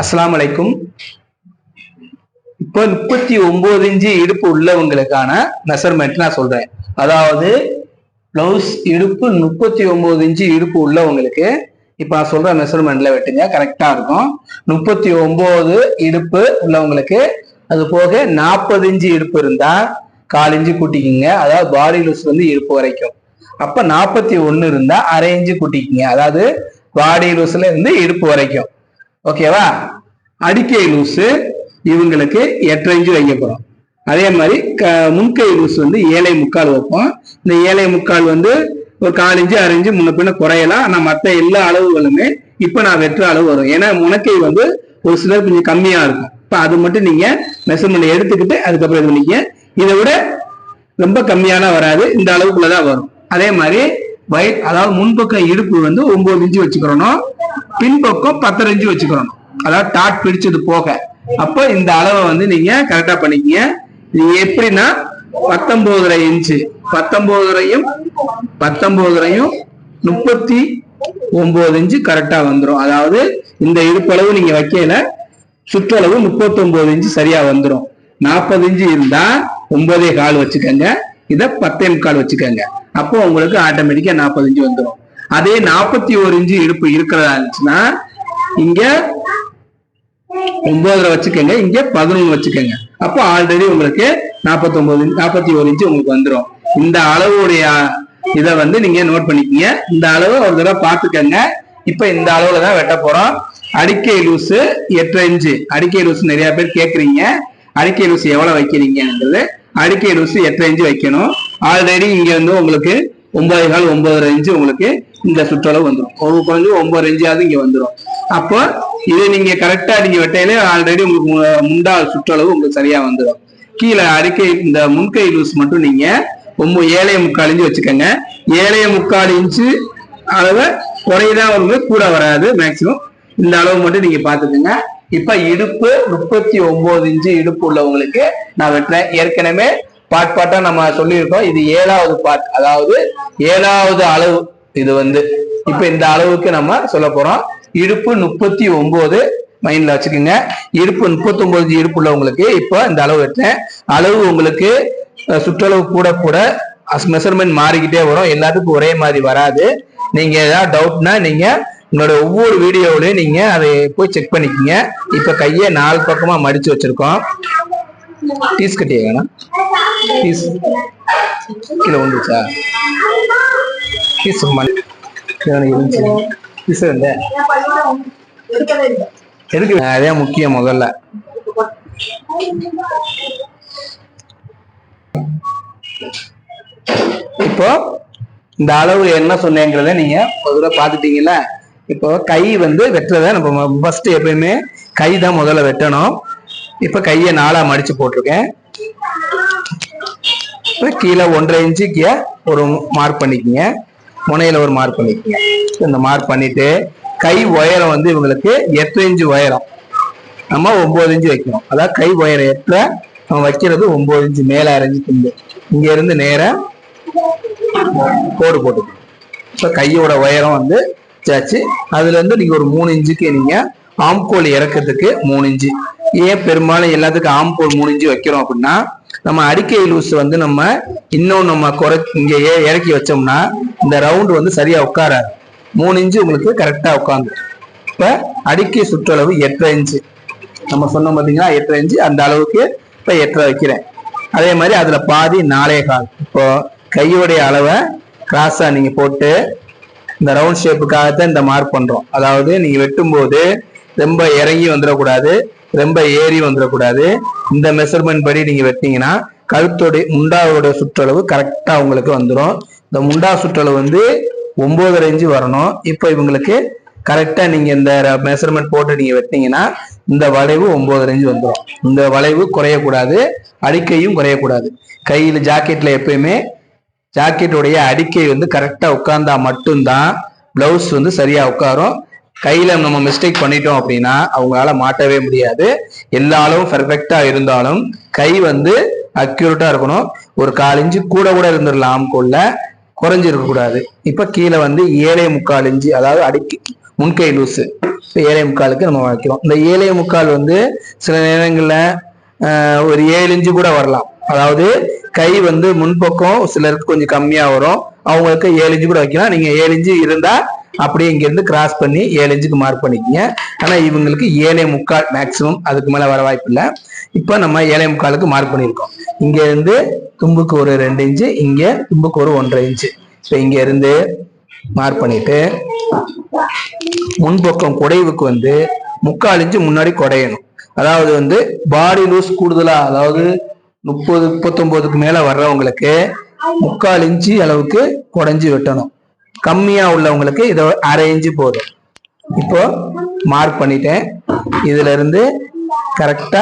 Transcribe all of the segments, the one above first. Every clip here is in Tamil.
அஸ்ஸலாமு அலைக்கும். இப்போ 39 இன்ச்சு இடுப்பு உள்ளவங்களுக்கான மெஷர்மெண்ட் நான் சொல்றேன். அதாவது பிளவுஸ் இடுப்பு 39 இன்ச்சு இடுப்பு உள்ளவங்களுக்கு இப்ப நான் சொல்ற மெஷர்மெண்ட்ல வெட்டுங்க, கரெக்டா இருக்கும். 39 இடுப்பு உள்ளவங்களுக்கு, அது போக 40 இன்ச்சு இடுப்பு இருந்தா 1/4 இன்ச்சு கூட்டிக்கிங்க. அதாவது பாடி லூஸ் வந்து இடுப்பு வரைக்கும். அப்ப 41 இருந்தா 1/2 இன்ச்சு கூட்டிக்கிங்க. அதாவது பாடி லூஸ்ல இருந்து இடுப்பு வரைக்கும். ஓகேவா? அடிக்கை லூசு இவங்களுக்கு 8 இன்ச்சு வைக்க போறோம். அதே மாதிரி முன்கை லூஸ் வந்து 7.25 வைப்போம். இந்த 7.25 வந்து ஒரு 1/4 இன்ச்சு 1/2 இன்ச்சு முன்ன பின்ன குறையலாம். ஆனா மற்ற எல்லா அளவுகளுமே இப்ப நான் வெற்ற அளவு வரும். ஏன்னா முனக்கை வந்து ஒரு சிலர் கொஞ்சம் கம்மியா இருக்கும். இப்ப அது மட்டும் நீங்க மெஷர்மெண்ட் எடுத்துக்கிட்டு அதுக்கப்புறம் இது பண்ணிக்க. இதை விட ரொம்ப கம்மியான வராது, இந்த அளவுக்குள்ளதான் வரும். அதே மாதிரி அதாவது முன்பக்கம் இடுப்பு வந்து 9 இன்ச்சு வச்சுக்கிறோம், பின்பக்கம் 10.5 இன்ச்சு வச்சுக்கிறோம். அதாவது டாட் பிடிச்சது போக. அப்ப இந்த அளவை வந்து நீங்க கரெக்டா பண்ணிக்கீங்க. நீங்க எப்படின்னா 19.5 இன்ச்சு 19.5யும் 39 இன்ச்சு கரெக்டா வந்துடும். அதாவது இந்த இடுப்பளவு நீங்க வைக்கல, சுற்றளவு 39 இன்ச்சு சரியா வந்துடும். 40 இன்ச்சு இருந்தா 9.25 வச்சுக்கோங்க, இத 10.25 வச்சுக்கோங்க. அப்போ உங்களுக்கு ஆட்டோமேட்டிக்கா 40 இன்ச்சு வந்துடும். அதே 41 இன்ச்சு இடுப்பு இருக்கிறதா இருந்துச்சுன்னா இங்க 9 வச்சுக்கோங்க, இங்க 11 வச்சுக்கோங்க. அப்போ ஆல்ரெடி உங்களுக்கு 41 இன்ச்சு உங்களுக்கு வந்துடும். இந்த அளவுடைய இதை வந்து நீங்க நோட் பண்ணிக்கீங்க. இந்த அளவு ஒரு தடவை பார்த்துக்கங்க. இப்ப இந்த அளவுல தான் வெட்ட போறோம். அடிக்கை லூசு 8 இன்ச்சு. அடிக்கை லூசு நிறைய பேர் கேட்குறீங்க, அடிக்கை லூசு எவ்வளவு வைக்கிறீங்கன்றது. அடிக்கை லூசு 8 இன்ச்சு வைக்கணும். ஆல்ரெடி இங்க வந்து உங்களுக்கு 9.25 9.5 இன்ச்சு உங்களுக்கு இந்த சுற்றளவு வந்துடும். ஒரு கொஞ்சம் 9 இன்ச்சாவது இங்க வந்துடும். அப்போ இதை நீங்க கரெக்டா நீங்க வெட்டையிலே ஆல்ரெடி உங்களுக்கு முண்டா சுற்றளவு உங்களுக்கு சரியா வந்துடும். கீழே அடிக்கை இந்த முன்கை லூஸ் மட்டும் நீங்க 7.25 இன்ச்சு வச்சுக்கோங்க. 7.25 இன்ச்சு அளவு குறையதான் வரும்போது கூட வராது. மேக்சிமம் இந்த அளவு மட்டும் நீங்க பாத்துக்கோங்க. இப்ப இடுப்பு 39 இன்ச்சு இடுப்பு உள்ளவங்களுக்கு நான் வெட்டுறேன். ஏற்கனவே பாட்டா நம்ம சொல்லியிருக்கோம். இது 7வது பாட், அதாவது 7வது அளவு. இது வந்து இப்ப இந்த அளவுக்கு நம்ம சொல்ல போறோம். இடுப்பு 39 மைண்ட்ல வச்சுக்கோங்க. இடுப்பு 39 இன்ச்சு இடுப்பு உள்ளவங்களுக்கு இப்ப இந்த அளவு வெட்டுறேன். அளவு உங்களுக்கு சுற்றளவு கூட கூட மெஷர்மெண்ட் மாறிக்கிட்டே வரும். எல்லாத்துக்கும் ஒரே மாதிரி வராது. நீங்க ஏதாவது டவுட்னா நீங்க உங்களோட ஒவ்வொரு வீடியோவிலையும் நீங்க அதை போய் செக் பண்ணிக்கீங்க. இப்ப கையை 4 பக்கமா மடிச்சு வச்சிருக்கோம். பீஸ் கட்டியா பீஸ் கீழே வந்துச்சா? பீஸ் பீஸ் எதுக்கு? அதே முக்கியம். முதல்ல இப்போ இந்த அளவு என்ன சொன்னேங்கிறத நீங்க ஒரு தடவை பாத்துட்டீங்கல்ல. இப்போ கை வந்து வெட்டுறத நம்ம ஃபர்ஸ்ட் எப்பயுமே கை தான் முதல்ல வெட்டணும். இப்ப கையை 4ஆ மடிச்சு போட்டிருக்கேன். இப்ப கீழே 1.5 இன்ச்சுக்கு ஒரு மார்க் பண்ணிக்கங்க, முனையில ஒரு மார்க் பண்ணிக்கங்க. இந்த மார்க் பண்ணிட்டு கை உயரம் வந்து இவங்களுக்கு 8 இன்ச்சு உயரம், நம்ம 9 இன்ச்சு வைக்கணும். அதாவது கை உயரம் 8 நம்ம வைக்கிறது 9 இன்ச்சு மேல அரைஞ்சிட்டு இங்க இருந்து நேரா கோடு போட்டு. இப்ப கையோட உயரம் வந்து சாச்சு. அதுல இருந்து நீங்க ஒரு 3 இன்ச்சுக்கு நீங்க ஆம்கோல் இறக்கிறதுக்கு 3 இன்ச்சு. ஏன் பெரும்பாலும் எல்லாத்துக்கும் ஆம்கோல் 3 இன்ச்சு வைக்கிறோம் அப்படின்னா, நம்ம அடிக்கை லூஸ் வந்து நம்ம இன்னும் நம்ம இங்க இறக்கி வச்சோம்னா இந்த ரவுண்டு வந்து சரியா உட்காராது. 3 இன்ச்சு உங்களுக்கு கரெக்டா உட்காந்து. இப்ப அடிக்கை சுற்றளவு 8 இன்ச்சு நம்ம சொன்னோம் பாத்தீங்களா, 8 இன்ச்சு. அந்த அளவுக்கு இப்ப 8 வைக்கிறேன். அதே மாதிரி அதுல பாதி 4.25. இப்போ கையோடைய அளவை கிராஸா நீங்க போட்டு இந்த ரவுண்ட் ஷேப்புக்காகத்தான் இந்த மார்க் பண்றோம். அதாவது நீங்க வெட்டும் போது ரொம்ப இறங்கி வந்துடக்கூடாது, ரொம்ப ஏறி வந்துடக்கூடாது. இந்த மெஷர்மெண்ட் படி நீங்க வெட்டீங்கன்னா கழுத்தோடைய முண்டாவோட சுற்றளவு கரெக்டா உங்களுக்கு வந்துடும். இந்த முண்டா சுற்றளவு வந்து 9.5 இன்ச்சு வரணும். இப்ப இவங்களுக்கு கரெக்டா நீங்க இந்த மெஷர்மெண்ட் போட்டு நீங்க வெட்டீங்கன்னா இந்த வளைவு 9.5 இன்ச்சு வந்துடும். இந்த வளைவு குறையக்கூடாது, அடிக்கையும் குறையக்கூடாது. கையில ஜாக்கெட்ல எப்பயுமே ஜாக்கெட்டுடைய அடிக்கை வந்து கரெக்டா உட்கார்ந்தா மட்டும்தான் பிளவுஸ் வந்து சரியா உட்காரும். கையில நம்ம மிஸ்டேக் பண்ணிட்டோம் அப்படின்னா அவங்களால மாட்டவே முடியாது. எல்லா அளவும் பெர்ஃபெக்டா இருந்தாலும் கை வந்து அக்யூரேட்டா இருக்கணும். ஒரு 1/4 இன்ச்சு கூட இருந்துடலாம் ஆம்கோல்ல, குறைஞ்சி இருக்க கூடாது. இப்ப கீழே வந்து 7.25 இன்ச்சு, அதாவது அடிக்கு முன்கை லூசு 7.25க்கு நம்ம வைக்கிறோம். இந்த 7.25 வந்து சில நேரங்கள்ல ஒரு 7 இன்ச்சு கூட வரலாம். அதாவது கை வந்து முன்பக்கம் சிலருக்கு கொஞ்சம் கம்மியா வரும், அவங்களுக்கு 7 இன்ச்சு கூட வைக்கலாம். நீங்க 7 இன்ச்சு இருந்தா அப்படியே இங்க இருந்து கிராஸ் பண்ணி 7 இன்ச்சுக்கு மார்க் பண்ணிக்கங்க. ஆனா இவங்களுக்கு 7.25 மேக்சிமம், அதுக்கு மேல வர வாய்ப்பு இல்லை. இப்ப நம்ம 7.25க்கு மார்க் பண்ணியிருக்கோம். இங்க இருந்து தும்புக்கு ஒரு 2 இன்ச்சு, இங்க தும்புக்கு ஒரு 1.5 இன்ச்சு. இப்ப இங்க இருந்து மார்க் பண்ணிட்டு முன்பக்கம் குடைவுக்கு வந்து 3/4 இன்ச்சு முன்னாடி குடையணும். அதாவது வந்து பாடி லூஸ் கூடுதலா, அதாவது 30-39க்கு மேல வர்றவங்களுக்கு 3/4 இன்ச்சு அளவுக்கு குடைஞ்சு வெட்டணும். கம்மியா உள்ளவங்களுக்கு இதை 1/2 இன்ச்சு போதும். இப்போ மார்க் பண்ணிட்டேன். இதுல இருந்து கரெக்டா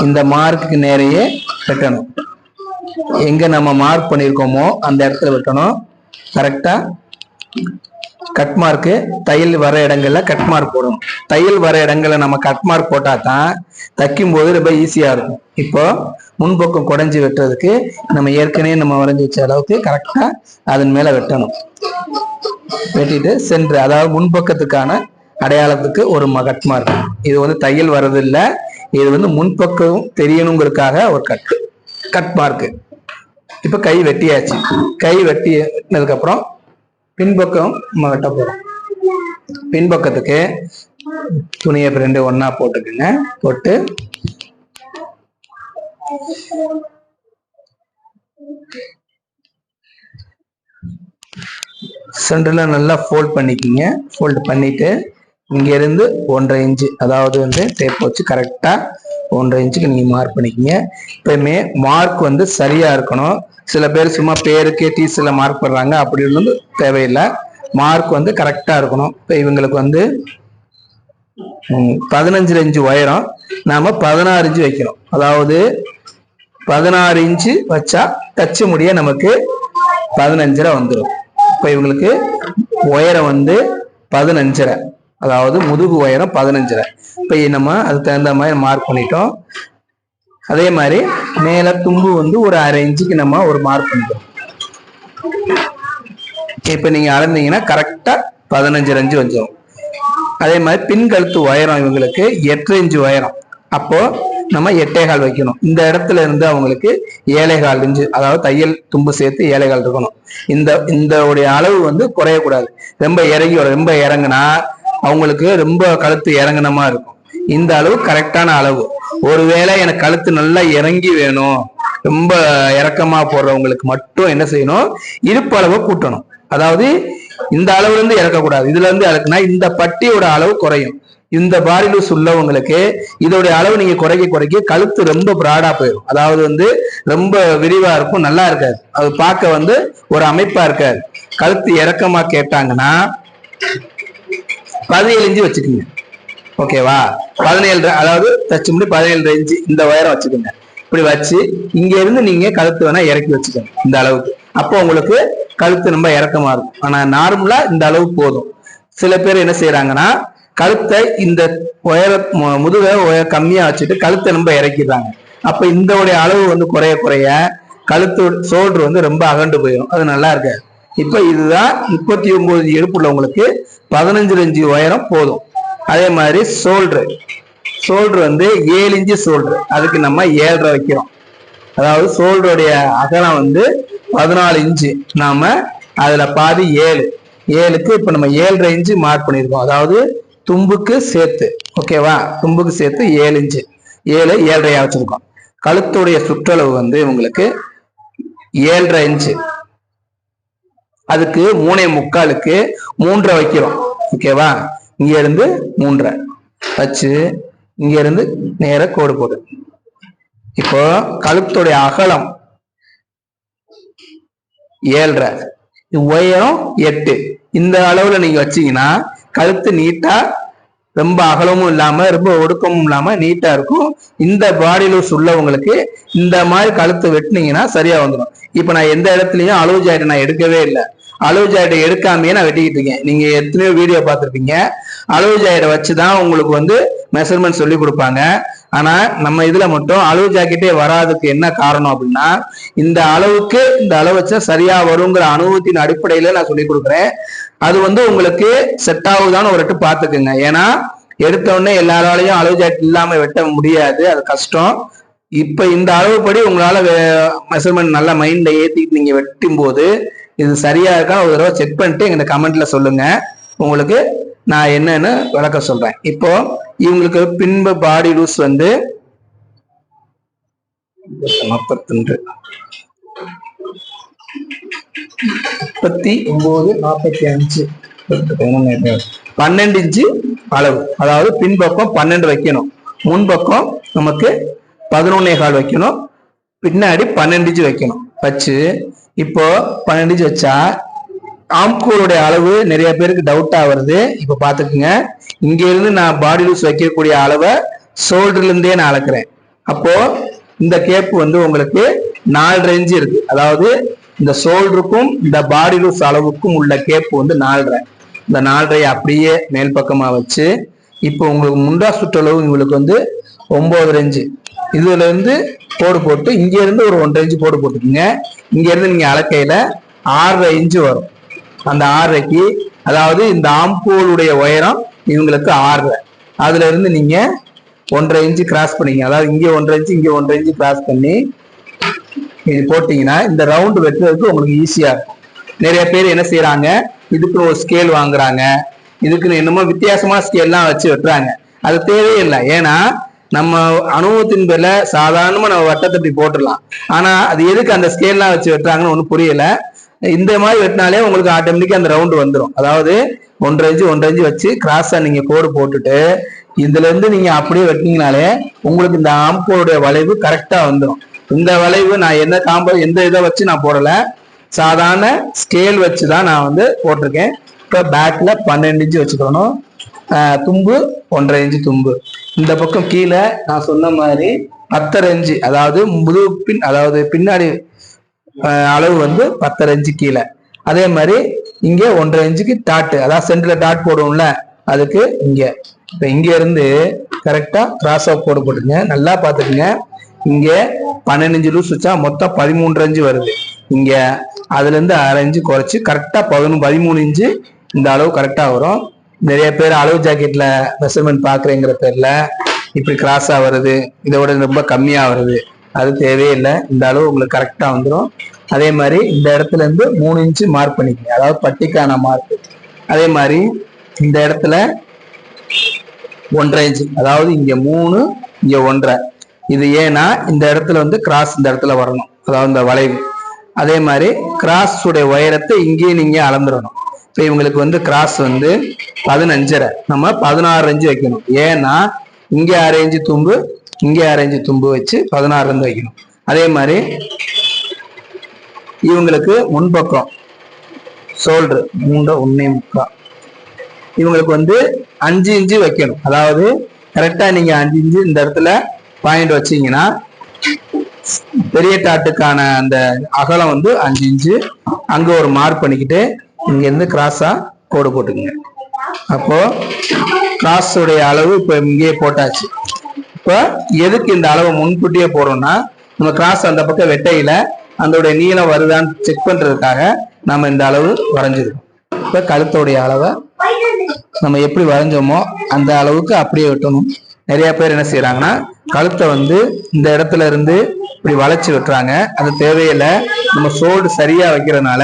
இந்த மார்க்குக்கு நேரையே வெட்டணும். எங்க நம்ம மார்க் பண்ணிருக்கோமோ அந்த இடத்துல வெட்டணும். கரெக்டா கட் மார்க்கு தையல் வர இடங்கள்ல கட் மார்க் போடணும். தையல் வர இடங்கள்ல நம்ம கட் மார்க் போட்டா தான் தைக்கும் போது ரொம்ப ஈஸியா இருக்கும். இப்போ முன்பக்கம் குடைஞ்சி வெட்டுறதுக்கு நம்ம ஏற்கனவே நம்ம வரைஞ்சி வச்ச அளவுக்கு கரெக்டா அதன் மேல வெட்டணும். வெட்டிட்டு சென்று, அதாவது முன்பக்கத்துக்கான அடையாளத்துக்கு ஒரு கட் மார்க். இது வந்து தையல் வர்றது இல்லை, இது வந்து முன்பக்கம் தெரியணுங்கிறதுக்காக ஒரு கட் மார்க். இப்ப கை வெட்டியாச்சு. கை வெட்டினதுக்கு அப்புறம் பின்பக்கம் நம்ம வெட்ட போறோம். பின்பக்கத்துக்கு துணியை 2 ஒண்ணா போட்டுக்குங்க. போட்டு சென்டர்ல நல்லா ஃபோல்ட் பண்ணிக்கிங்க. ஃபோல்ட் பண்ணிட்டு இங்க இருந்து 1.5 இன்ச்சு, அதாவது வந்து டேப் வச்சு கரெக்டா 1.5 இன்ச்சுக்கு நீங்க மார்க் பண்ணிக்கிங்க. எப்பயுமே மார்க் வந்து சரியா இருக்கணும். சில பேர் சும்மா பேருக்கே டீச்சர்ல மார்க் பண்றாங்க, அப்படி இருந்து தேவையில்லை. மார்க் வந்து கரெக்டா இருக்கணும். இப்ப இவங்களுக்கு வந்து 15 இன்ச்சு உயரம், நாம 16 இன்ச்சு வைக்கிறோம். அதாவது 16 இன்ச்சு வச்சா தச்சு முடிய நமக்கு 15.5 வந்துடும். இப்ப இவங்களுக்கு உயரம் வந்து 15.5, அதாவது முதுகு உயரம் 15.5. இப்ப நம்ம அதுக்கு தகுந்த மாதிரி மார்க் பண்ணிட்டோம். அதே மாதிரி மேல தும்பு வந்து ஒரு 1/2 இன்ச்சுக்கு நம்ம ஒரு மார்க் பண்ணிட்டோம். இப்ப நீங்க அளந்தீங்கன்னா கரெக்டா 15.5 இன்ச்சு வந்துடும். அதே மாதிரி பின் கழுத்து உயரம் இவங்களுக்கு 8 இன்ச்சு உயரம். அப்போ நம்ம 8.25 வைக்கணும். இந்த இடத்துல இருந்து அவங்களுக்கு 7.25 இன்ச்சு, அதாவது தையல் தும்பு சேர்த்து 7.25 இருக்கணும். இந்த அளவு வந்து குறையக்கூடாது. ரொம்ப ரொம்ப இறங்குனா அவங்களுக்கு ரொம்ப கழுத்து இறங்கினமா இருக்கும். இந்த அளவு கரெக்டான அளவு. ஒருவேளை எனக்கு கழுத்து நல்லா இறங்கி வேணும், ரொம்ப இறக்கமா போடுறவங்களுக்கு மட்டும் என்ன செய்யணும், இடுப்பு அளவை கூட்டணும். அதாவது இந்த அளவுல இருந்து இறக்கக்கூடாது. இதுல இருந்து இறக்குனா இந்த பட்டியோட அளவு குறையும். இந்த பாடி லூஸ் உள்ளவங்களுக்கு இதோடைய அளவு நீங்க குறைக்க கழுத்து ரொம்ப பிராடா போயிடும். அதாவது வந்து ரொம்ப விரிவா இருக்கும், நல்லா இருக்காது. அது பார்க்க வந்து ஒரு அமைப்பா இருக்காது. கழுத்து இறக்கமா கேட்டாங்கன்னா 17 இன்ச்சு வச்சுக்கோங்க. ஓகேவா? 17, அதாவது தச்சு முடி 17 இன்ச்சு இந்த உயரம் வச்சுக்கோங்க. இப்படி வச்சு இங்க இருந்து நீங்க கழுத்து வேணா இறக்கி வச்சுக்கோங்க இந்த அளவுக்கு. அப்போ உங்களுக்கு கழுத்து ரொம்ப இறக்கமா இருக்கும். ஆனா நார்மலா இந்த அளவு போதும். சில பேர் என்ன செய்யறாங்கன்னா கழுத்தை இந்த முதுக கம்மியா வச்சுட்டு கழுத்தை ரொம்ப இறக்கிடுறாங்க. அப்ப இந்த அளவு வந்து குறைய கழுத்து ஷோல்டர் வந்து ரொம்ப அகண்டு போயிடும். அது நல்லா இருக்காது. இப்ப இதுதான் 39 இடுப்பு உள்ளவங்களுக்கு 15 இன்ச்சு உயரம் போதும். அதே மாதிரி ஷோல்டர் வந்து 7 இன்ச்சு ஷோல்டர், அதுக்கு நம்ம 7.5 வைக்கிறோம். அதாவது ஷோல்டருடைய அகலம் வந்து 14 இன்ச்சு, நாம அதுல பாதி 7க்கு இப்ப நம்ம 7.5 இன்ச்சு மார்க் பண்ணிருக்கோம். அதாவது தும்புக்கு சேர்த்து, ஓகேவா, தும்புக்கு சேர்த்து 7 இன்ச்சு, 7.5 வச்சிருக்கோம். கழுத்துடைய சுற்றளவு வந்து உங்களுக்கு 7.5 இன்ச்சு, அதுக்கு 3.25க்கு 3.5 வைக்கிறோம். ஓகேவா? இங்க இருந்து 3.5 வச்சு இங்க இருந்து நேர கோடு போடு. இப்போ கழுத்துடைய அகலம் 7.5, உயரம் 8. இந்த அளவுல நீங்க வச்சீங்கன்னா கழுத்து நீட்டா, ரொம்ப அகலமும் இல்லாம ரொம்ப ஒடுக்கமும் இல்லாம நீட்டா இருக்கும். இந்த பாடி லூஸ் உள்ளவங்களுக்கு இந்த மாதிரி கழுத்து வெட்டினீங்கன்னா சரியா வந்துடும். இப்ப நான் எந்த இடத்துலயும் அளவு ஜாயிண்ட் நான் எடுக்கவே இல்லை. அளவு ஜாயிட்டை எடுக்காமையே நான் வெட்டிக்கிட்டு இருக்கேன். நீங்க எத்தனையோ வீடியோ பார்த்துருப்பீங்க. அளவு ஜாயிட்டை வச்சுதான் உங்களுக்கு வந்து மெஷர்மெண்ட் சொல்லி கொடுப்பாங்க. ஆனா நம்ம இதுல மட்டும் அளவு ஜாக்கெட்டே வராதுக்கு என்ன காரணம் அப்படின்னா, இந்த அளவுக்கு இந்த அளவு வச்சா சரியா வருங்கிற அனுபவத்தின் அடிப்படையில நான் சொல்லி கொடுக்குறேன். அது வந்து உங்களுக்கு செட் ஆகுதான்னு ஒரு பார்த்துக்குங்க. ஏன்னா எடுத்த உடனே எல்லாராலையும் அளவு ஜாக்கெட் இல்லாம வெட்ட முடியாது, அது கஷ்டம். இப்ப இந்த அளவுப்படி உங்களால மெஷர்மெண்ட் நல்லா மைண்ட்ல ஏத்திட்டு நீங்க வெட்டும் போது இது சரியா இருக்கா ஒரு தடவை செக் பண்ணிட்டு எங்க கமெண்ட்ல சொல்லுங்க. உங்களுக்கு நான் என்னன்னு விளக்க சொல்றேன். இப்போ இவங்களுக்கு பின்பு பாடி லூஸ் வந்து 42 39 45 12 இன்ச்சு அளவு. அதாவது பின்பக்கம் 12 வைக்கணும், முன்பக்கம் நமக்கு 11.25 வைக்கணும், பின்னாடி 12 இன்ச்சு வைக்கணும். வச்சு இப்போ 12 இன்ச்சு வச்சா ஆம்கோலுடைய அளவு நிறைய பேருக்கு டவுட்டா வருது. இப்ப பாத்துக்குங்க, இங்க இருந்து நான் பாடி லூஸ் வைக்கக்கூடிய அளவை ஷோல்டர்ல இருந்தே நான் அளக்குறேன். அப்போ இந்த கேப் வந்து உங்களுக்கு 4.5 இன்ச்சு இருக்கு. அதாவது இந்த ஷோல்டருக்கும் இந்த பாடி லூஸ் அளவுக்கும் உள்ள கேப் வந்து 4.5. இந்த 4.5 அப்படியே மேல் பக்கமா வச்சு இப்போ உங்களுக்கு முண்டா சுற்றளவு உங்களுக்கு வந்து 9.5 இன்ச்சு. இதுல இருந்து கோடு போட்டு இங்க இருந்து ஒரு 1.5 இன்ச்சு கோடு போட்டுக்கோங்க. இங்க இருந்து நீங்க அளக்கையில 6.5 இன்ச்சு வரும். அந்த 6.5க்கு அதாவது இந்த ஆம்போலுடைய உயரம் இவங்களுக்கு 6.5. அதுல இருந்து நீங்க 1.5 இன்ச்சு கிராஸ் பண்ணீங்க. அதாவது இங்க 1.5 இன்ச்சு இங்க 1.5 இன்ச்சு கிராஸ் பண்ணி இது போட்டீங்கன்னா இந்த ரவுண்ட் வெட்டுறதுக்கு உங்களுக்கு ஈஸியா இருக்கும். நிறைய பேர் என்ன செய்யறாங்க, இதுக்குன்னு ஒரு ஸ்கேல் வாங்குறாங்க, இதுக்குன்னு என்னமோ வித்தியாசமா ஸ்கேல்லாம் வச்சு வெட்டுறாங்க. அது தேவையில்லை. ஏன்னா நம்ம அனுபவத்தின் பேர்ல சாதாரணமா நம்ம வட்டத்தட்டி போட்டுடலாம். ஆனா அது எதுக்கு அந்த ஸ்கேல்லாம் வச்சு வெட்டுறாங்கன்னு ஒன்றும் புரியல. இந்த மாதிரி வெட்டினாலே உங்களுக்கு ஆட்டோமேட்டிக்கா அந்த ரவுண்டு வந்துடும். அதாவது 1.5 இன்ச்சு 1.5 இன்ச்சு வச்சு கிராஸா நீங்க கோடு போட்டுட்டு இதுல இருந்து நீங்க அப்படியே வெட்டினீங்கனாலே உங்களுக்கு இந்த ஆம்போலுடைய வளைவு கரெக்டா வந்துடும். இந்த வளைவு நான் எந்த இதை வச்சு நான் போடல, சாதாரண ஸ்கேல் வச்சுதான் நான் வந்து போட்டிருக்கேன். இப்போ பேக்ல 12 இன்ச்சு வச்சுக்கணும், தும்பு 1.5 இன்ச்சு தும்பு. இந்த பக்கம் கீழே நான் சொன்ன மாதிரி 10.5 இன்ச்சு, அதாவது அதாவது பின்னாடி அளவு வந்து 10.5 இன்ச்சு கீழே. அதே மாதிரி இங்க 1.5 இன்ச்சுக்கு டாட், அதாவது சென்டர்ல டாட் போடுவோம்ல, அதுக்கு இங்க இப்ப இங்க இருந்து கரெக்டா கிராஸ் ஆஃப் கோடு போட்டுங்க. நல்லா பாத்துக்குங்க, இங்க 12 இன்ச்சு லூஸ் வச்சா மொத்தம் 13.5 இன்ச்சு வருது. இங்க அதுல இருந்து 1/2 இன்ச்சு குறைச்சு கரெக்டா 13 இன்ச்சு இந்த அளவு கரெக்டா வரும். நிறைய பேர் அளவு ஜாக்கெட்ல மெஷர்மெண்ட் பாக்குறேங்கிற பேர்ல இப்படி கிராஸா வருது, இதோட ரொம்ப கம்மியா வருது. அது தேவையில்லை. இந்த அளவு உங்களுக்கு கரெக்டா வந்துடும். அதே மாதிரி இந்த இடத்துல இருந்து 3 இன்ச்சு மார்க் பண்ணிக்கங்க, அதாவது பட்டிக்கான மார்க். அதே மாதிரி இந்த இடத்துல 1.5 இன்ச்சு, அதாவது இங்க 3 இங்க 1.5. இது ஏன்னா இந்த இடத்துல வந்து கிராஸ் இந்த இடத்துல வரணும், அதாவது இந்த வளைவு. அதே மாதிரி கிராஸ் உடைய உயரத்தை இங்கேயும் நீங்க அளந்துடணும். இப்ப இவங்களுக்கு வந்து கிராஸ் வந்து 15.5, நம்ம 16 இன்ச்சு வைக்கணும். ஏன்னா இங்க 6 இன்ச்சு தும்பு, இங்க 6 இன்ச்சு தும்பு வச்சு 16 இருந்து வைக்கணும். அதே மாதிரி இவங்களுக்கு முன்பக்கம் ஷோல்டர் 3.25, இவங்களுக்கு வந்து 5 இன்ச்சு வைக்கணும். அதாவது கரெக்டா நீங்க 5 இன்ச்சு இந்த இடத்துல பாயிண்ட் வச்சீங்கன்னா பெரிய டாட்டுக்கான அந்த அகலம் வந்து 5 இன்ச்சு. அங்க ஒரு மார்க் பண்ணிக்கிட்டு இங்க இருந்து கிராஸா கோடு போட்டுக்குங்க. அப்போ கிராஸ் உடைய அளவு இப்ப இங்கேயே போட்டாச்சு. இப்ப எதுக்கு இந்த அளவை முன்கூட்டியே போறோம்னா, நம்ம கிராஸ் அந்த பக்கம் வெட்டையில அதோடைய நீளம் வருதான்னு செக் பண்றதுக்காக நம்ம இந்த அளவு வரைஞ்சிருக்கோம். இப்ப கழுத்தோடைய அளவை நம்ம எப்படி வரைஞ்சோமோ அந்த அளவுக்கு அப்படியே வெட்டணும். நிறைய பேர் என்ன செய்யறாங்கன்னா கழுத்தை வந்து இந்த இடத்துல இருந்து இப்படி வளைச்சு வெட்டுறாங்க. அது தேவையில்லை. நம்ம ஷோல்டர் சரியா வைக்கிறதுனால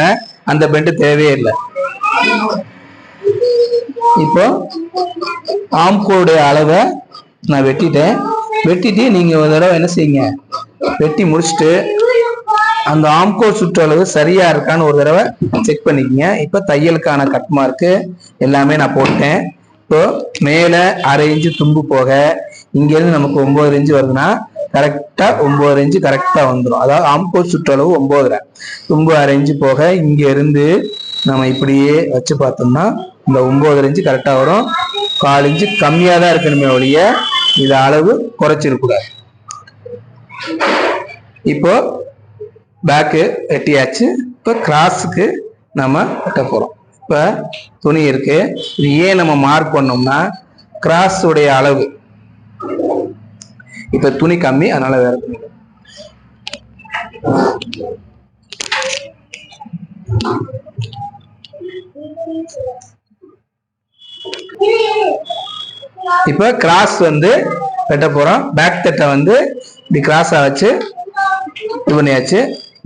அந்த பெண்டு தேவையில்லை. இப்போ ஆம்கோடைய அளவை நான் வெட்டிட்டு நீங்க ஒரு தடவை என்ன செய்யுங்க, வெட்டி முடிச்சுட்டு அந்த ஆம்கோல் சுற்றளவு சரியா இருக்கான்னு ஒரு தடவை செக் பண்ணிக்கங்க. இப்ப தையலுக்கான கட் மார்க்கு எல்லாமே நான் போட்டேன். இப்போ மேல 1/2 இன்ச்சு தும்பு போக இங்க இருந்து நமக்கு 9 இன்ச்சு வருதுன்னா கரெக்டா 9 இன்ச்சு கரெக்டா வந்துடும். அதாவது ஆம்கோல் சுற்றளவு 9.5, தும்பு 1/2 இன்ச்சு போக இங்க இருந்து நம்ம இப்படியே வச்சு பார்த்தோம்னா இந்த 9 இன்ச்சு கரெக்டா வரும். 4 இன்ச்சு கம்மியா தான் இருக்கணுமே ஒழிய இது அளவு குறைச்சிருக்கூடாது. இப்போ பேக்கு வெட்டியாச்சு. இப்போ கிராஸுக்கு நம்ம வெட்ட போறோம். இப்ப துணி இருக்கு, இது ஏன் நம்ம மார்க் பண்ணோம்னா கிராஸ் உடைய அளவு. இப்ப துணி கம்மி, அதனால வேற துணி. இப்ப கிராஸ் வந்து வெட்ட போறோம். பேக் தட்டை வந்து இப்படி கிராஸா வச்சு இது பண்ணியாச்சு.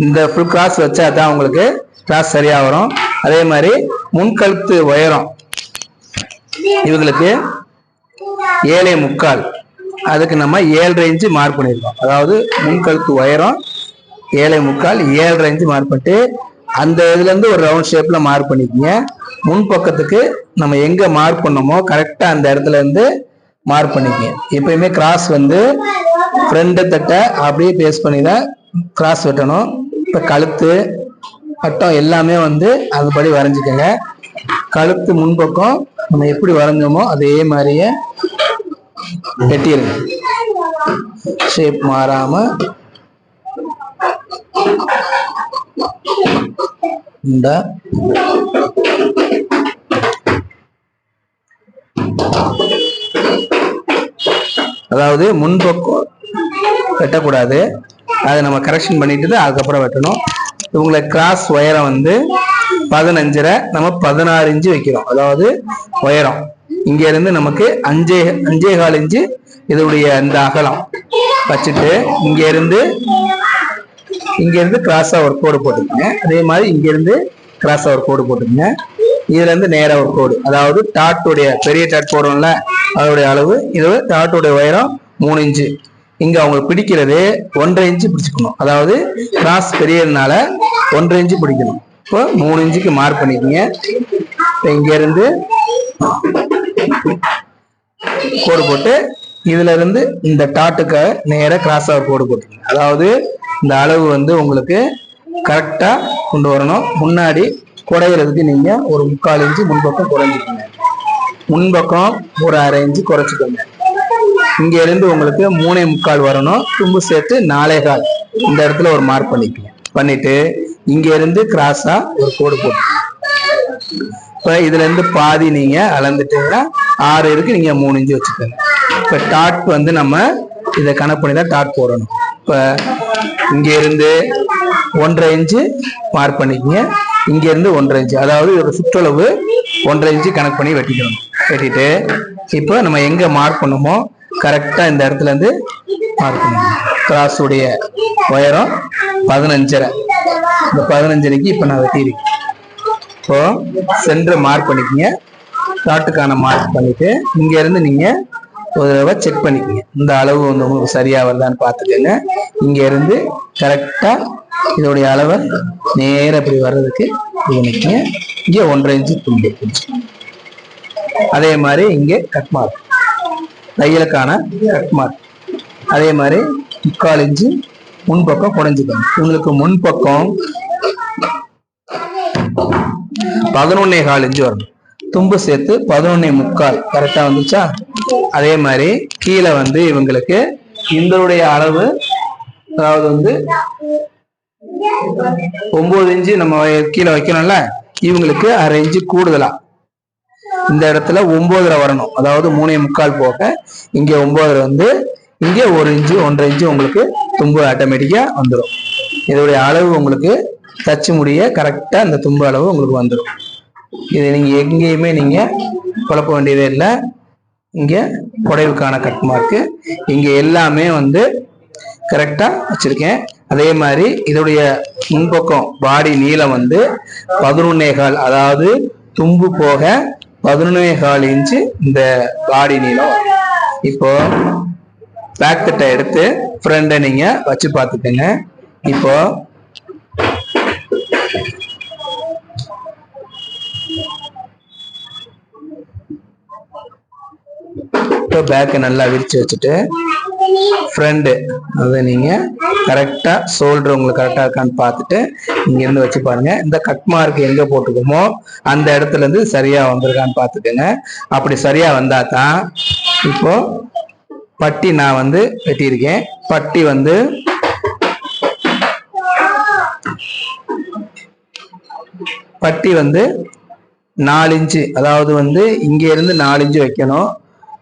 இந்த ஃபுல் கிராஸ் வச்சா தான் உங்களுக்கு கிராஸ் சரியா வரும். அதே மாதிரி முன்கழுத்து உயரம் இவங்களுக்கு 7.25, அதுக்கு நம்ம 7.5 இன்ச்சு மார்க் பண்ணிருக்கோம். அதாவது முன்கழுத்து உயரம் 7.25, 7.5 இன்ச்சு மார்க் பண்ணிட்டு அந்த இதுல இருந்து ஒரு ரவுண்ட் ஷேப்ல மார்க் பண்ணிக்கோங்க. முன் பக்கத்துக்கு நம்ம எங்க மார்க் பண்ணோமோ கரெக்டா அந்த இடத்துல இருந்து மார்க் பண்ணிக்கோங்க. எப்பயுமே கிராஸ் வந்து ஃப்ரண்ட் தட்டை அப்படியே பேஸ் பண்ணி தான் கிராஸ் வெட்டணும். இப்ப கழுத்து பட்டம் எல்லாமே வந்து அதுபடி வரைஞ்சிக்கோங்க. கழுத்து முன்பக்கம் நம்ம எப்படி வரைஞ்சோமோ அதே மாதிரியே வெட்டிடுங்க. ஷேப் மாறாம இந்த அதாவது முன்பக்கம் வெட்டக்கூடாது, அதை நம்ம கரெக்ஷன் பண்ணிட்டு அதுக்கப்புறம் வெட்டணும். இவங்களுக்கு கிராஸ் உயரம் வந்து 15.5, நம்ம 16 இன்ச்சு வைக்கிறோம். அதாவது உயரம் இங்க இருந்து நமக்கு 5.25 இன்ச்சு இதோடைய இந்த அகலம் வச்சுட்டு இங்க இருந்து கிராஸா ஒரு கோடு போட்டுக்கோங்க. அதே மாதிரி இங்க இருந்து கிராஸா ஒரு கோடு போட்டுக்கோங்க. இதுல இருந்து நேரா ஒரு கோடு, அதாவது டாட்டுடைய பெரிய டாட் போடுறோம்ல அதோடைய அளவு. இது டாட்டுடைய உயரம் 3 இன்ச்சு. இங்க அவங்க பிடிக்கிறது 1.5 இன்ச்சு பிடிச்சுக்கணும். அதாவது கிராஸ் பெரியதுனால 1.5 இன்ச்சு பிடிக்கணும். இப்போ 3 இன்ச்சுக்கு மார்க் பண்ணிக்கோங்க. இங்க இருந்து கோடு போட்டு இதுல இருந்து இந்த டாட்டுக்கு நேர கிராஸா கோடு போட்டுக்கோங்க. அதாவது இந்த அளவு வந்து உங்களுக்கு கரெக்டா கொண்டு வரணும். முன்னாடி குறையிறதுக்கு நீங்க ஒரு 3/4 இன்ச்சு முன்பக்கம் குறைஞ்சிக்கோங்க. முன்பக்கம் ஒரு 1/2 இன்ச்சு குறைச்சிக்கோங்க. இங்க இருந்து உங்களுக்கு 3.25 வரணும். தும்பு சேர்த்து 4.25 இந்த இடத்துல ஒரு மார்க் பண்ணிக்கோங்க. பண்ணிட்டு இங்க இருந்து கிராஸா ஒரு கோடு போட்டு இப்ப இதுல இருந்து பாதி நீங்க அளந்துட்டீங்கன்னா 6 இருக்கு, நீங்க 3 இன்ச்சு வச்சுக்கோங்க. இப்ப டாட் வந்து நம்ம இதை கணக்கு பண்ணி தான் டாட் போடணும். இப்ப இங்க இருந்து 1.5 இன்ச்சு மார்க் பண்ணிக்கோங்க. இங்க இருந்து 1.5 இன்ச்சு, அதாவது ஒரு சுற்றளவு 1.5 இன்ச்சு கணக்கு பண்ணி வெட்டிக்கணும். வெட்டிட்டு இப்போ நம்ம எங்க மார்க் பண்ணுமோ கரெக்டா இந்த இடத்துல இருந்து மார்க் பண்ணணும். கிராஸ் உடைய உயரம் 15.5, இந்த 15.5க்கு இப்ப நான் வெட்டியிருக்கேன். இப்போ சென்டர் மார்க் பண்ணிக்கோங்க. டாட்டுக்கான மார்க் பண்ணிட்டு இங்க இருந்து நீங்க ஒரு தடவை செக் பண்ணிக்கோங்க. இந்த அளவு வந்து உங்களுக்கு சரியா வருதான்னு பார்த்துக்கோங்க. இங்க இருந்து கரெக்டா இதோடைய அளவை நேர இப்படி வர்றதுக்கு இது பண்ணிக்கோங்க. இங்க 1.5 இன்ச்சு துண்டு. அதே மாதிரி இங்க கட் மார்க், தையலுக்கான கட் மார்க். அதே மாதிரி 3/4 இன்ச்சு முன்பக்கம் குறைஞ்சுக்கணும். உங்களுக்கு முன்பக்கம் 11.25 இன்ச்சு வரணும். தும்பு சேர்த்து 11.25 கரெக்டா வந்துச்சா? அதே மாதிரி கீழே வந்து இவங்களுக்கு இந்த அளவு, அதாவது வந்து 9 இன்ச்சு நம்ம கீழே வைக்கணும்ல, இவங்களுக்கு 1/2 இன்ச்சு கூடுதலா இந்த இடத்துல 9.5 வரணும். அதாவது 3.25 போக இங்க 9.5 வந்து இங்க 1 இன்ச்சு 1.5 இன்ச்சு உங்களுக்கு தும்பு ஆட்டோமேட்டிக்கா வந்துடும். இதோடைய அளவு உங்களுக்கு தச்சு முடிய கரெக்டா இந்த தும்பு அளவு உங்களுக்கு வந்துடும். இது நீங்க எங்கேயுமே நீங்க குழப்ப வேண்டியதே இல்லை. இங்க புடைவுக்கான கட் மார்க்கு இங்க எல்லாமே வந்து கரெக்டா வச்சிருக்கேன். அதே மாதிரி இதோடைய முன்பக்கம் பாடி நீளம் வந்து 11.25, அதாவது தும்பு போக 11.25 இன்ச்சு இந்த பாடி நீளம். இப்போ பேக் தட்டை எடுத்து ஃப்ரண்ட நீங்க வச்சு பார்த்துக்கோங்க. இப்போ பேக்கை நல்லா விரிச்சு வச்சுட்டு ஃப்ரண்ட் அதை நீங்க கரெக்டா ஷோல்டர் உங்களுக்கு கரெக்டா இருக்கான்னு பார்த்துட்டு இங்க இருந்து வச்சு பாருங்க. இந்த கட் மார்க் எங்க போட்டுக்கோமோ அந்த இடத்துல இருந்து சரியா வந்திருக்கான்னு பார்த்துக்கோங்க. அப்படி சரியா வந்தா தான் இப்போ பட்டி நான் வந்து வெட்டியிருக்கேன். பட்டி வந்து பட்டி வந்து 4 இன்ச்சு, அதாவது வந்து இங்க இருந்து 4 இன்ச்சு வைக்கணும்.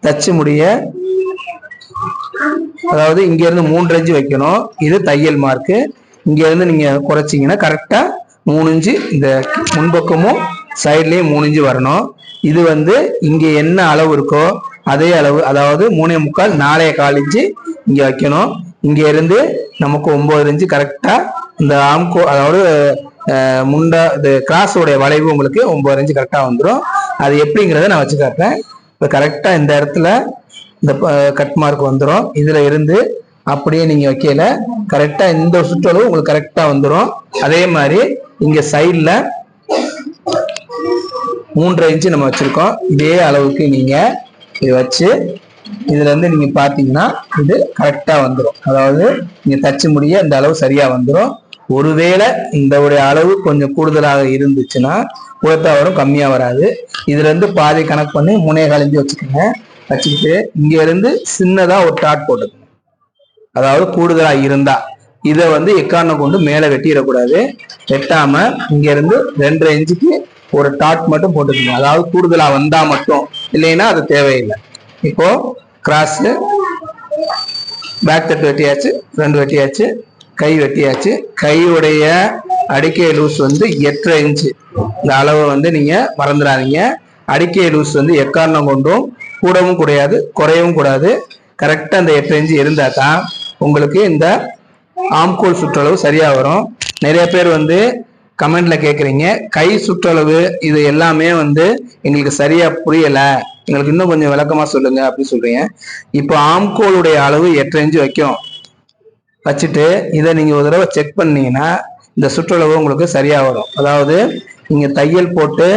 தச்சு முடிய அதாவது இங்க இருந்து 3 இன்ச்சு வைக்கணும். இது தையல் மார்க்கு. இங்க இருந்து நீங்க குறைச்சிங்கன்னா கரெக்டா 3 இன்ச்சு இந்த முன்பக்கமும் சைட்லயும் 3 இன்ச்சு வரணும். இது வந்து இங்க என்ன அளவு இருக்கோ அதே அளவு, அதாவது 3.25 4.25 இன்ச்சு இங்க வைக்கணும். இங்க இருந்து நமக்கு 9 இன்ச்சு கரெக்டா இந்த ஆம்கோ, அதாவது முண்டா இது கிராஸோடைய வளைவு உங்களுக்கு 9 இன்ச்சு கரெக்டா வந்துடும். அது எப்படிங்கிறத நான் வச்சு காட்டுறேன். இப்போ கரெக்டா இந்த இடத்துல இந்த கட் மார்க் வந்துடும். இதுல இருந்து அப்படியே நீங்க வைக்கல கரெக்டா இந்த சுற்றளவு உங்களுக்கு கரெக்டா வந்துடும். அதே மாதிரி இங்க சைட்ல 3.5 இன்ச்சு நம்ம வச்சிருக்கோம். இதே அளவுக்கு நீங்க இதை வச்சு இதுல இருந்து நீங்க பாத்தீங்கன்னா இது கரெக்டா வந்துடும். அதாவது நீங்க தச்சு முடிய இந்த அளவு சரியா வந்துடும். ஒருவேளை இந்த அளவு கொஞ்சம் கூடுதலாக இருந்துச்சுன்னா உயர்த்தா வரும், கம்மியா வராது. இதுல இருந்து பாதி கணக்கு பண்ணி 3.25 இன்ச்சு வச்சுக்கோங்க. வச்சுக்கிட்டு இங்க இருந்து சின்னதா ஒரு டாட் போட்டுக்கோங்க. அதாவது கூடுதலா இருந்தா இதை வந்து எக்காரணம் கொண்டு மேல வெட்டிடக்கூடாது. வெட்டாம இங்க இருந்து 2.5 இன்ச்சுக்கு ஒரு டாட் மட்டும் போட்டுக்கோங்க. அதாவது கூடுதலா வந்தா மட்டும், இல்லைன்னா அது தேவையில்லை. இப்போ கிராஸ் பேக் தட்டு வெட்டியாச்சு, ஃப்ரண்ட் வெட்டியாச்சு, கை வெட்டியாச்சு. கையுடைய அடிக்கை லூஸ் வந்து 8.5 இன்ச்சு. இந்த அளவை வந்து நீங்க மறந்துடாதீங்க. அடிக்கை லூஸ் வந்து எக்காரணம் கொண்டும் கூடவும் கூடாது, குறையவும் கூடாது. கரெக்டா இந்த 8 இன்ச்சு இருந்தா தான் உங்களுக்கு இந்த ஆம்கோல் சுற்றளவு சரியா வரும். நிறைய பேர் வந்து கமெண்ட்ல கேக்குறீங்க, கை சுற்றளவு இது எல்லாமே வந்து எங்களுக்கு சரியா புரியல, எங்களுக்கு இன்னும் கொஞ்சம் விளக்கமா சொல்லுங்க அப்படின்னு சொல்றீங்க. இப்போ ஆம்கோலுடைய அளவு 8 இன்ச்சு வைக்கும். வச்சுட்டு இதை நீங்க ஒரு தடவை செக் பண்ணீங்கன்னா இந்த சுற்றளவு உங்களுக்கு சரியா வரும். அதாவது நீங்க தையல் போட்டு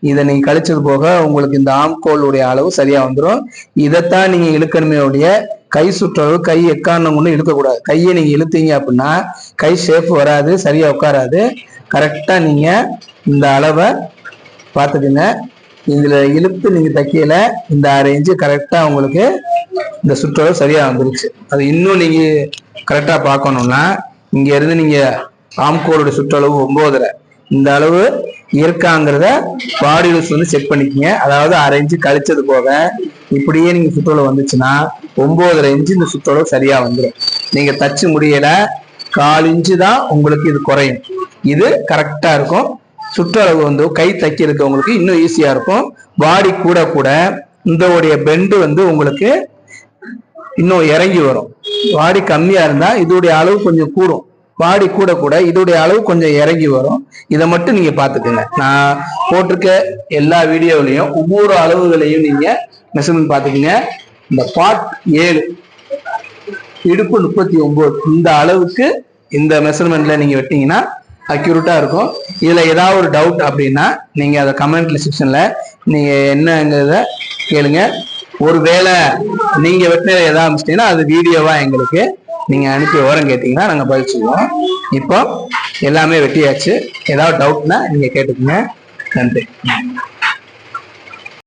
இதை நீங்க கழிச்சது போக உங்களுக்கு இந்த ஆம்கோலுடைய அளவு சரியா வந்துடும். இதைத்தான் நீங்க இழுக்கணுமே உடைய கை சுற்றளவு கை எக்காரணம் கொண்டு இழுக்கக்கூடாது. கையை நீங்க இழுத்தீங்க அப்படின்னா கை ஷேப் வராது, சரியா உட்காராது. கரெக்டா நீங்க இந்த அளவை பார்த்துக்குங்க. இதுல இழுத்து நீங்க தைக்கல இந்த 1/2 இன்ச்சு கரெக்டா உங்களுக்கு இந்த சுற்றளவு சரியா வந்துருச்சு. அது இன்னும் நீங்க கரெக்டா பார்க்கணும்னா இங்க இருந்து நீங்க ஆம்கோலுடைய சுற்றளவு 9.5 இந்த அளவு இருக்காங்கிறத பாடி லூஸ் வந்து செக் பண்ணிக்கங்க. அதாவது 1/2 இன்ச்சு கழிச்சது போக இப்படியே நீங்க சுற்றளவு வந்துச்சுன்னா 9.5 இன்ச்சு இந்த சுற்றளவு சரியா வந்துடும். நீங்க தச்சு முடியல 1/4 இன்ச்சு தான் உங்களுக்கு இது குறையும். இது கரெக்டா இருக்கும். சுற்றளவு வந்து கை தைக்க இருக்கவங்களுக்கு இன்னும் ஈஸியா இருக்கும். பாடி கூட கூட இந்த பெண்டு வந்து உங்களுக்கு இன்னும் இறங்கி வரும். பாடி கம்மியா இருந்தா இதோடைய அளவு கொஞ்சம் கூடும், பாடி கூட கூட இதோடைய அளவு கொஞ்சம் இறங்கி வரும். இதை மட்டும் நீங்க பாத்துக்கோங்க. நான் போட்டிருக்க எல்லா வீடியோவிலையும் ஒவ்வொரு அளவுகளையும் நீங்க மெஷர்மெண்ட் பாத்துக்கோங்க. இந்த பார்ட் 7 இடுப்பு 39 இந்த அளவுக்கு இந்த மெஷர்மெண்ட்ல நீங்க வெட்டீங்கன்னா அக்யூரேட்டா இருக்கும். இதுல ஏதாவது ஒரு டவுட் அப்படின்னா நீங்க அதை கமெண்ட்ல செக்ஷன்ல நீங்க என்னங்கிறத கேளுங்க. ஒருவேளை நீங்க வெட்டினது ஏதாவது மிஸ்டேக்னா அது வீடியோவா எங்களுக்கு நீங்க அனுப்பி விவரம் கேட்டீங்கன்னா நாங்க பதில் சொல்லுவோம். இப்போ எல்லாமே வெட்டியாச்சு. ஏதாவது டவுட்னா நீங்க கேட்டுக்கோங்க. நன்றி.